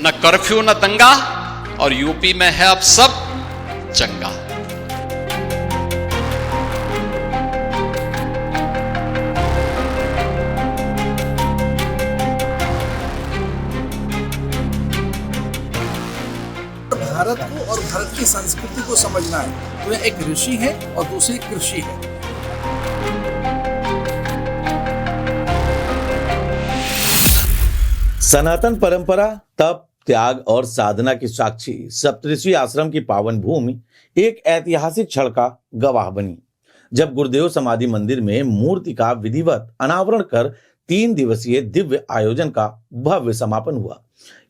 न कर्फ्यू न दंगा, और यूपी में है अब सब चंगा। भारत को और भारत की संस्कृति को समझना है तो एक ऋषि है और दूसरी कृषि है। सनातन परंपरा, तप, त्याग और साधना की साक्षी सप्तऋषि आश्रम की पावन भूमि एक ऐतिहासिक क्षण का गवाह बनी, जब गुरुदेव समाधि मंदिर में मूर्ति का विधिवत अनावरण कर 3 दिवसीय दिव्य आयोजन का भव्य समापन हुआ।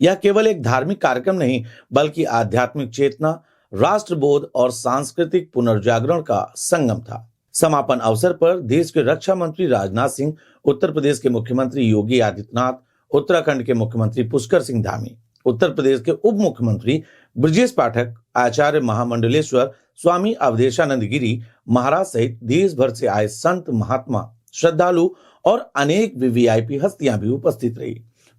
यह केवल एक धार्मिक कार्यक्रम नहीं, बल्कि आध्यात्मिक चेतना, राष्ट्रबोध और सांस्कृतिक पुनर्जागरण का संगम था। समापन अवसर पर देश के रक्षा मंत्री राजनाथ सिंह, उत्तर प्रदेश के मुख्यमंत्री योगी आदित्यनाथ, उत्तराखंड के मुख्यमंत्री पुष्कर सिंह धामी, उत्तर प्रदेश के उप मुख्यमंत्री ब्रजेश पाठक, आचार्य महामंडलेश्वर स्वामी अवधेशानंद गिरी महाराज सहित देश भर से आए संत, महात्मा, श्रद्धालु और अनेक वीवीआईपी हस्तियां भी उपस्थित रही।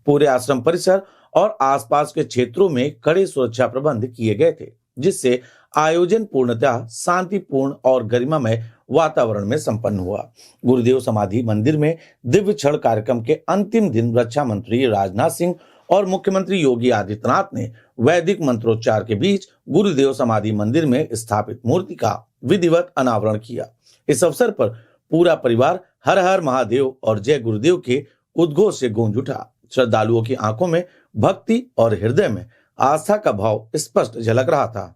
पूरे आश्रम परिसर और आसपास के क्षेत्रों में कड़े सुरक्षा प्रबंध किए गए थे, जिससे आयोजन पूर्णतः शांतिपूर्ण और गरिमामय वातावरण में संपन्न हुआ। गुरुदेव समाधि मंदिर में दिव्य क्षण कार्यक्रम के अंतिम दिन रक्षा मंत्री राजनाथ सिंह और मुख्यमंत्री योगी आदित्यनाथ ने वैदिक मंत्रोच्चार के बीच गुरुदेव समाधि मंदिर में स्थापित मूर्ति का विधिवत अनावरण किया। इस अवसर पर पूरा परिवार हर हर महादेव और जय गुरुदेव के उद्घोष से गूंज उठा। श्रद्धालुओं की आंखों में भक्ति और हृदय में आस्था का भाव स्पष्ट झलक रहा था।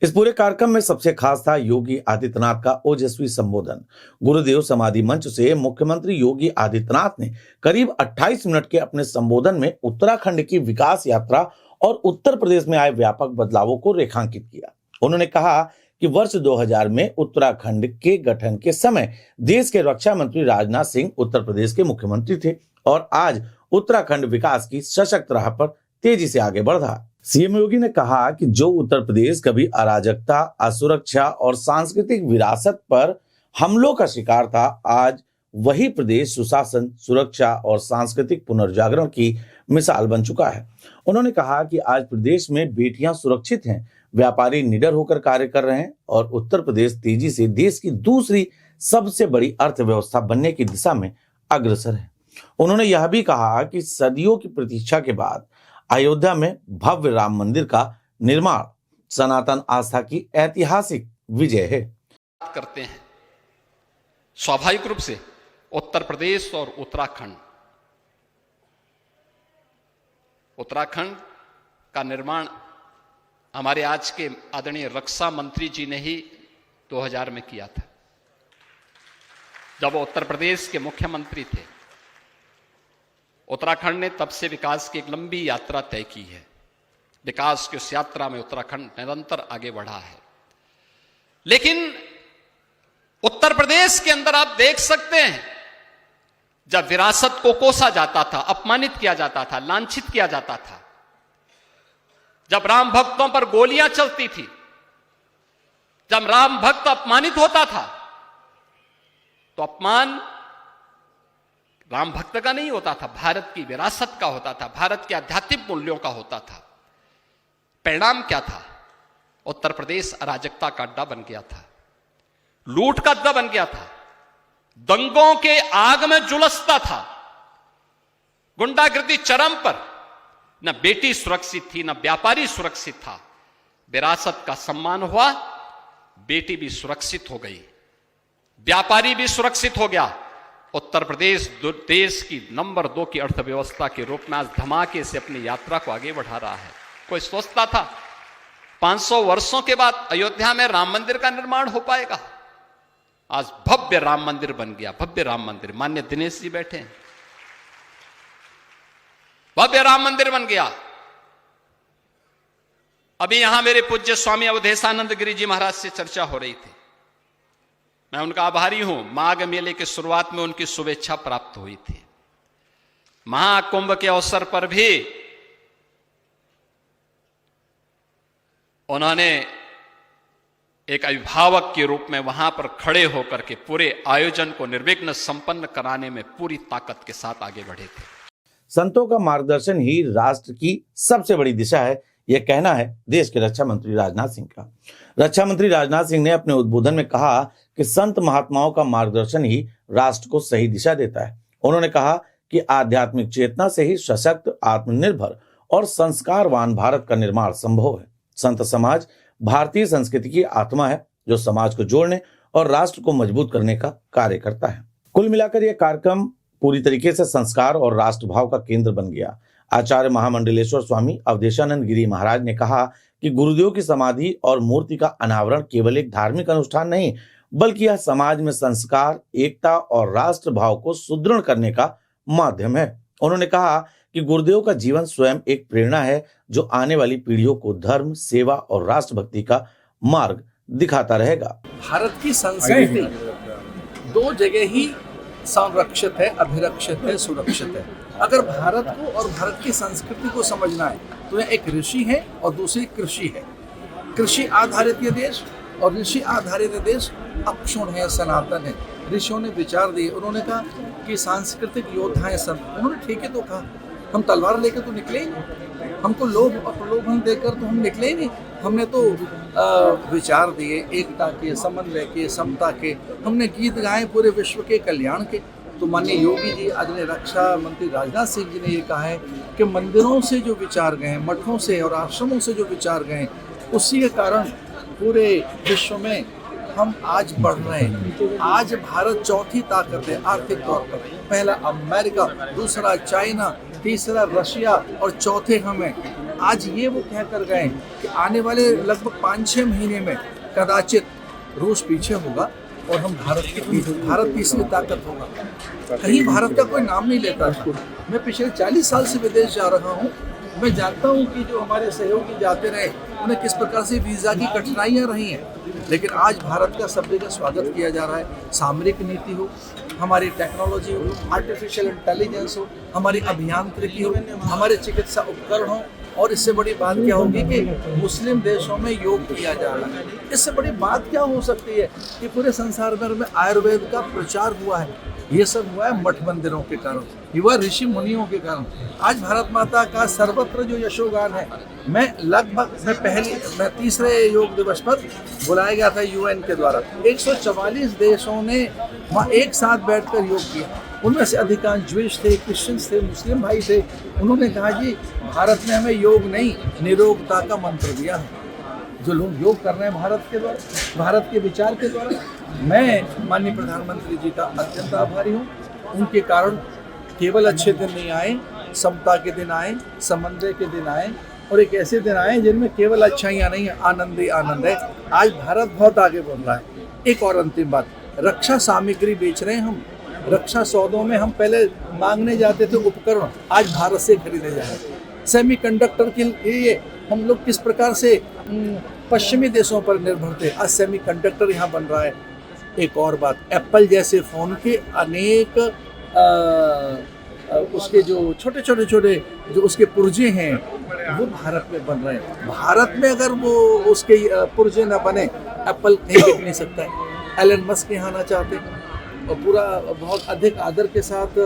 इस पूरे कार्यक्रम में सबसे खास था योगी आदित्यनाथ का ओजस्वी संबोधन। गुरुदेव समाधि मंच से मुख्यमंत्री योगी आदित्यनाथ ने करीब 28 मिनट के अपने संबोधन में उत्तराखंड की विकास यात्रा और उत्तर प्रदेश में आए व्यापक बदलावों को रेखांकित किया। उन्होंने कहा कि वर्ष 2000 में उत्तराखंड के गठन के समय देश के रक्षा मंत्री राजनाथ सिंह उत्तर प्रदेश के मुख्यमंत्री थे और आज उत्तराखंड विकास की सशक्त राह पर तेजी से आगे बढ़ रहा। सीएम योगी ने कहा कि जो उत्तर प्रदेश कभी अराजकता, असुरक्षा और सांस्कृतिक विरासत पर हमलों का शिकार था, आज वही प्रदेश सुशासन, सुरक्षा और सांस्कृतिक पुनर्जागरण की मिसाल बन चुका है। उन्होंने कहा कि आज प्रदेश में बेटियां सुरक्षित हैं, व्यापारी निडर होकर कार्य कर रहे हैं और उत्तर प्रदेश तेजी से देश की दूसरी सबसे बड़ी अर्थव्यवस्था बनने की दिशा में अग्रसर है। उन्होंने यह भी कहा कि सदियों की प्रतीक्षा के बाद अयोध्या में भव्य राम मंदिर का निर्माण सनातन आस्था की ऐतिहासिक विजय है। करते हैं स्वाभाविक रूप से उत्तर प्रदेश और उत्तराखंड का निर्माण हमारे आज के आदरणीय रक्षा मंत्री जी ने ही 2000 में किया था, जब वो उत्तर प्रदेश के मुख्यमंत्री थे। उत्तराखंड ने तब से विकास की एक लंबी यात्रा तय की है। विकास की उस यात्रा में उत्तराखंड निरंतर आगे बढ़ा है। लेकिन उत्तर प्रदेश के अंदर आप देख सकते हैं, जब विरासत को कोसा जाता था, अपमानित किया जाता था, लांछित किया जाता था, जब राम भक्तों पर गोलियां चलती थी, जब राम भक्त अपमानित होता था, तो अपमान राम भक्त का नहीं होता था, भारत की विरासत का होता था, भारत के आध्यात्मिक मूल्यों का होता था। परिणाम क्या था? उत्तर प्रदेश अराजकता का अड्डा बन गया था, लूट का अड्डा बन गया था, दंगों के आग में झुलसता था, गुंडागर्दी चरम पर। न बेटी सुरक्षित थी, न व्यापारी सुरक्षित था। विरासत का सम्मान हुआ, बेटी भी सुरक्षित हो गई, व्यापारी भी सुरक्षित हो गया। उत्तर प्रदेश देश की नंबर 2 की अर्थव्यवस्था के रूप में आज धमाके से अपनी यात्रा को आगे बढ़ा रहा है। कोई सोचता था 500 वर्षों के बाद अयोध्या में राम मंदिर का निर्माण हो पाएगा? आज भव्य राम मंदिर बन गया, भव्य राम मंदिर। मान्य दिनेश जी बैठे हैं, भव्य राम मंदिर बन गया। अभी यहां मेरे पूज्य स्वामी अवधेशानंद गिरी जी महाराज से चर्चा हो रही थी। मैं उनका आभारी हूं, माघ मेले की शुरुआत में उनकी शुभेच्छा प्राप्त हुई थी। महाकुंभ के अवसर पर भी उन्होंने एक अभिभावक के रूप में वहां पर खड़े होकर के पूरे आयोजन को निर्विघ्न संपन्न कराने में पूरी ताकत के साथ आगे बढ़े थे। संतों का मार्गदर्शन ही राष्ट्र की सबसे बड़ी दिशा है, यह कहना है देश के रक्षा मंत्री राजनाथ सिंह का। रक्षा मंत्री राजनाथ सिंह ने अपने उद्बोधन में कहा कि संत महात्माओं का मार्गदर्शन ही राष्ट्र को सही दिशा देता है। उन्होंने कहा कि आध्यात्मिक चेतना से ही सशक्त, आत्मनिर्भर और संस्कारवान भारत का निर्माण संभव है। संत समाज भारतीय संस्कृति की आत्मा है, जो समाज को जोड़ने और राष्ट्र को मजबूत करने का कार्य करता है। कुल मिलाकर यह कार्यक्रम पूरी तरीके से संस्कार और राष्ट्रभाव का केंद्र बन गया। आचार्य महामंडलेश्वर स्वामी अवधेशानंद गिरी महाराज ने कहा कि गुरुदेव की समाधि और मूर्ति का अनावरण केवल एक धार्मिक अनुष्ठान नहीं, बल्कि यह समाज में संस्कार, एकता और राष्ट्रभाव को सुदृढ़ करने का माध्यम है। उन्होंने कहा कि गुरुदेव का जीवन स्वयं एक प्रेरणा है, जो आने वाली पीढ़ियों को धर्म, सेवा और राष्ट्रभक्ति का मार्ग दिखाता रहेगा। भारत की संस्कृति दो जगह ही संरक्षित है, अभिरक्षित है, सुरक्षित है। अगर भारत को और भारत की संस्कृति को समझना है तो यह एक ऋषि है और दूसरी कृषि है। कृषि आधारित ये देश और ऋषि आधारित देश अक्षुण है, सनातन है। ऋषियों ने विचार दिए, उन्होंने कहा कि सांस्कृतिक योद्धा है सब। उन्होंने ठीक है तो कहा, हम तलवार लेकर तो निकले ही नहीं, हमको लोभ और प्रलोभन देकर तो हम निकले ही नहीं। हमने तो विचार दिए एकता के, समन्वय के, समता के। हमने गीत गाए पूरे विश्व के कल्याण के। तो माननीय योगी जी, आदरणीय रक्षा मंत्री राजनाथ सिंह जी ने ये कहा है कि मंदिरों से जो विचार गए, मठों से और आश्रमों से जो विचार गए, उसी के कारण पूरे विश्व में हम आज बढ़ रहे हैं। आज भारत चौथी ताकत है आर्थिक तौर पर। पहला अमेरिका, दूसरा चाइना, तीसरा रशिया और चौथे हम हैं। आज ये वो कह कर गए कि आने वाले लगभग 5-6 महीने में कदाचित रूस पीछे होगा और हम भारत तीसरी ताकत होगा। कहीं भारत का कोई नाम नहीं लेता था। मैं पिछले 40 साल से विदेश जा रहा हूँ। मैं जानता हूँ कि जो हमारे सहयोगी जाते रहे, उन्हें किस प्रकार से वीज़ा की कठिनाइयाँ रही हैं, लेकिन आज भारत का सब जगह स्वागत किया जा रहा है। सामरिक नीति हो, हमारी टेक्नोलॉजी हो, आर्टिफिशियल इंटेलिजेंस हो, हमारी अभियांत्रिकी हो, हमारे चिकित्सा उपकरण हो, और इससे बड़ी बात क्या होगी कि मुस्लिम देशों में योग किया जा रहा है। इससे बड़ी बात क्या हो सकती है कि पूरे संसार भर में आयुर्वेद का प्रचार हुआ है। ये सब हुआ है मठ मंदिरों के कारण, युवा ऋषि मुनियों के कारण। आज भारत माता का सर्वत्र जो यशोगान है, मैं तीसरे योग दिवस पर बुलाया गया था यूएन के द्वारा। 144 देशों ने वहाँ एक साथ बैठकर योग किया। उनमें से अधिकांश ज्यूइश थे, क्रिश्चियंस थे, मुस्लिम भाई थे। उन्होंने कहा जी भारत ने हमें योग नहीं, निरोगता का मंत्र दिया है। जो लोग योग कर रहे हैं भारत के द्वारा, भारत के विचार के द्वारा, मैं माननीय प्रधानमंत्री जी का अत्यंत आभारी हूँ। उनके कारण केवल अच्छे दिन नहीं आए, समता के दिन आए, समन्वय के दिन आए, और एक ऐसे दिन आए जिनमें केवल अच्छाइयाँ नहीं है, आनंद ही आनंद है। आज भारत बहुत आगे बढ़ रहा है। एक और अंतिम बात, रक्षा सामग्री बेच रहे हैं हम। रक्षा सौदों में हम पहले मांगने जाते थे उपकरण, आज भारत से खरीदे जा रहे हैं। सेमीकंडक्टर के लिए हम लोग किस प्रकार से पश्चिमी देशों पर निर्भर थे, आज सेमीकंडक्टर यहाँ बन रहा है। एक और बात, एप्पल जैसे फ़ोन के अनेक उसके जो छोटे जो उसके पुर्जे हैं वो भारत में बन रहे हैं। भारत में अगर वो उसके पुर्जे ना बने, एप्पल कहीं बिक नहीं सकता है। एलन मस्क यहाँ आना चाहते हैं और पूरा बहुत अधिक आदर के साथ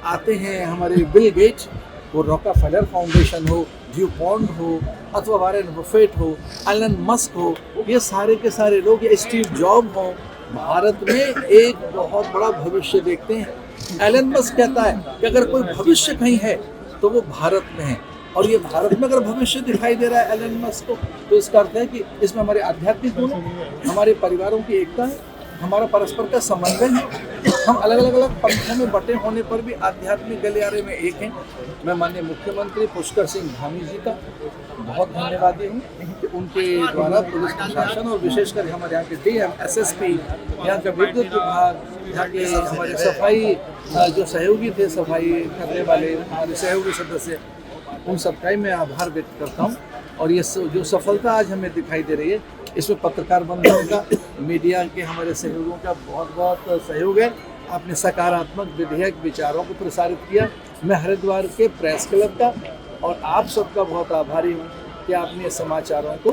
आते हैं हमारे बिल गेट्स, वो रॉकफेलर फाउंडेशन हो, ड्यूपॉन्ट हो, अथवा वॉरेन बफेट हो, एलन मस्क हो, ये सारे के सारे लोग, ये स्टीव जॉब हो, भारत में एक बहुत बड़ा भविष्य देखते हैं। एलन मस्क कहता है कि अगर कोई भविष्य कहीं है तो वो भारत में है, और ये भारत में अगर भविष्य दिखाई दे रहा है एलन मस्क को, तो इसका अर्थ है कि इसमें हमारे आध्यात्मिक गुण, हमारे परिवारों की एकता है, हमारा परस्पर का समन्वय है। हम अलग अलग पंथों में बटे होने पर भी आध्यात्मिक गलियारे में एक हैं। मैं माननीय मुख्यमंत्री पुष्कर सिंह धामी जी का बहुत धन्यवादी हूँ कि उनके द्वारा पुलिस प्रशासन और विशेषकर हमारे यहाँ के डीएम, एसएसपी, यहाँ का विद्युत विभाग, यहाँ के हमारे सफाई जो सहयोगी थे, सफाई करने वाले हमारे सहयोगी सदस्य, उन सबका मैं आभार व्यक्त करता हूँ। और ये जो सफलता आज हमें दिखाई दे रही है, इसमें पत्रकार बंधुओं का, मीडिया के हमारे सहयोगों का बहुत बहुत सहयोग है। आपने सकारात्मक विधेयक विचारों को प्रसारित किया। मैं हरिद्वार के प्रेस क्लब का और आप सबका बहुत आभारी हूँ कि आपने समाचारों को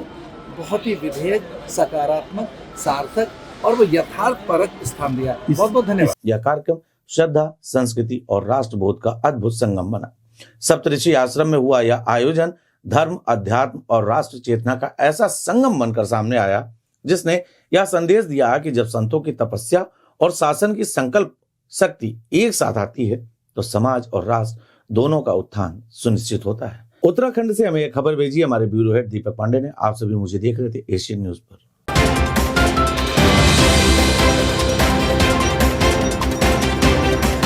बहुत ही विधेयक, सकारात्मक, सार्थक और वो यथार्थपरक स्थान दिया। बहुत बहुत धन्यवाद। यह कार्यक्रम श्रद्धा, संस्कृति और राष्ट्रबोध का अद्भुत संगम बना। सप्तऋषि आश्रम में हुआ यह आयोजन धर्म, अध्यात्म और राष्ट्र चेतना का ऐसा संगम बनकर सामने आया, जिसने यह संदेश दिया कि जब संतों की तपस्या और शासन की संकल्प शक्ति एक साथ आती है तो समाज और राष्ट्र दोनों का उत्थान सुनिश्चित होता है। उत्तराखंड से हमें यह खबर भेजी हमारे ब्यूरो हेड दीपक पांडे ने। आप सभी मुझे देख रहे थे एशियन न्यूज पर।